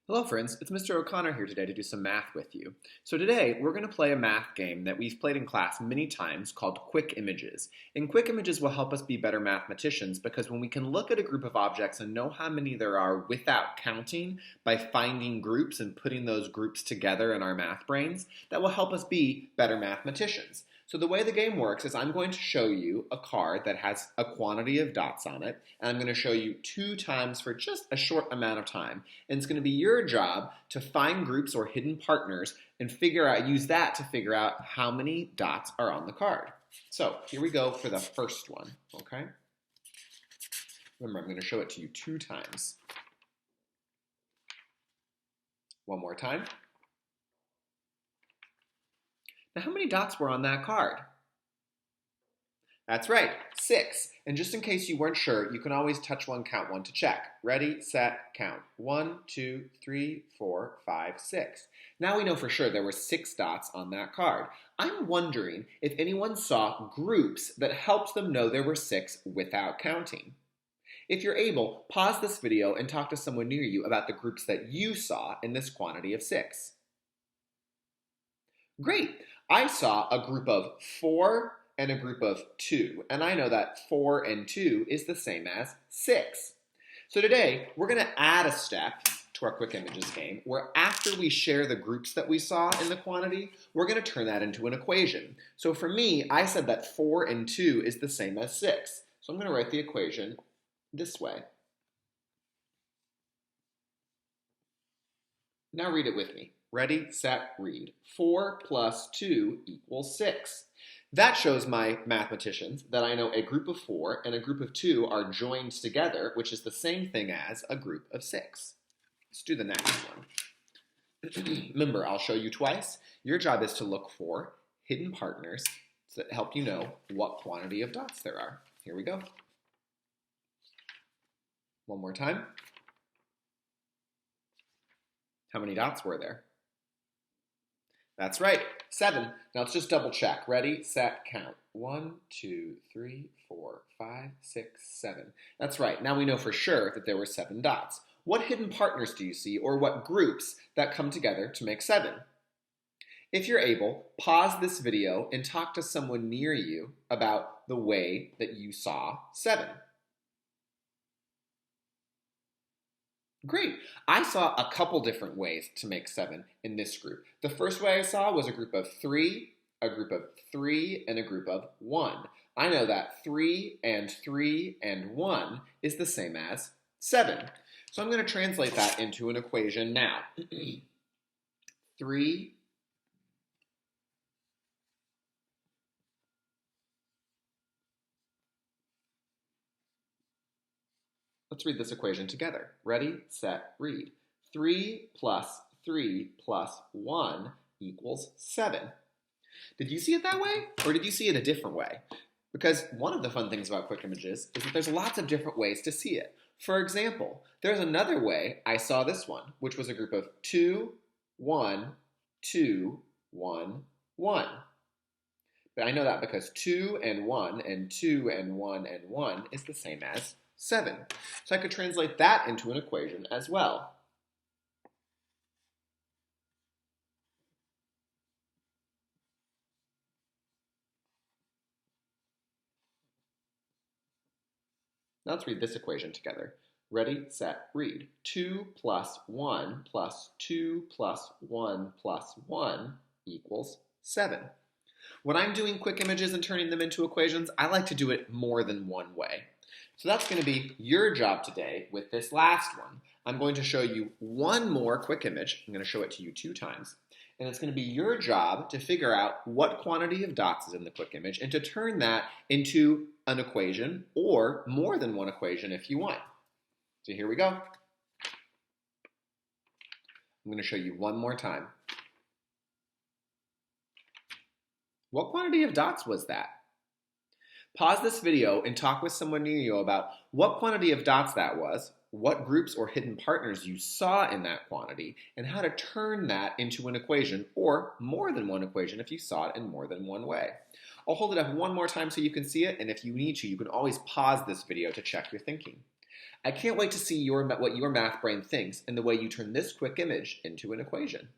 Hello friends, it's Mr. O'Connor here today to do some math with you. So today we're going to play a math game that we've played in class many times called Quick Images. And Quick Images will help us be better mathematicians because when we can look at a group of objects and know how many there are without counting by finding groups and putting those groups together in our math brains, that will help us be better mathematicians. So the way the game works is I'm going to show you a card that has a quantity of dots on it, and I'm going to show you 2 times for just a short amount of time. And it's going to be your job to find groups or hidden partners and use that to figure out how many dots are on the card. So here we go for the first one, okay? Remember, I'm going to show it to you 2 times. One more time. Now, how many dots were on that card? That's right, 6. And just in case you weren't sure, you can always touch one, count one to check. Ready, set, count. 1, 2, 3, 4, 5, 6. Now we know for sure there were 6 dots on that card. I'm wondering if anyone saw groups that helped them know there were 6 without counting. If you're able, pause this video and talk to someone near you about the groups that you saw in this quantity of 6. Great! I saw a group of 4 and a group of 2, and I know that 4 and 2 is the same as 6. So today, we're going to add a step to our Quick Images game, where after we share the groups that we saw in the quantity, we're going to turn that into an equation. So for me, I said that 4 and 2 is the same as 6. So I'm going to write the equation this way. Now read it with me. Ready, set, read. 4 plus 2 equals 6. That shows my mathematicians that I know a group of 4 and a group of 2 are joined together, which is the same thing as a group of 6. Let's do the next one. Remember, I'll show you twice. Your job is to look for hidden partners that help you know what quantity of dots there are. Here we go. One more time. How many dots were there? That's right, 7. Now let's just double check. Ready, set, count. 1, 2, 3, 4, 5, 6, 7. That's right. Now we know for sure that there were 7 dots. What hidden partners do you see, or what groups that come together to make 7? If you're able, pause this video and talk to someone near you about the way that you saw 7. Great. I saw a couple different ways to make 7 in this group. The first way I saw was a group of 3, a group of 3, and a group of 1. I know that 3 and 1 is the same as 7. So I'm going to translate that into an equation now. 3 Let's read this equation together. Ready, set, read. 3 plus 3 plus 1 equals 7. Did you see it that way, or did you see it a different way? Because one of the fun things about Quick Images is that there's lots of different ways to see it. For example, there's another way I saw this one, which was a group of 2, 1, 2, 1, 1. But I know that because 2 and 1 and 2 and 1 and 1 is the same as 7. So I could translate that into an equation as well. Now let's read this equation together. Ready, set, read. 2 plus 1 plus 2 plus 1 plus 1 equals 7. When I'm doing Quick Images and turning them into equations, I like to do it more than one way. So that's going to be your job today with this last one. I'm going to show you one more quick image. I'm going to show it to you 2 times. And it's going to be your job to figure out what quantity of dots is in the quick image and to turn that into an equation or more than one equation if you want. So here we go. I'm going to show you one more time. What quantity of dots was that? Pause this video and talk with someone near you about what quantity of dots that was, what groups or hidden partners you saw in that quantity, and how to turn that into an equation or more than one equation if you saw it in more than one way. I'll hold it up one more time so you can see it, and if you need to, you can always pause this video to check your thinking. I can't wait to see what your math brain thinks and the way you turn this quick image into an equation.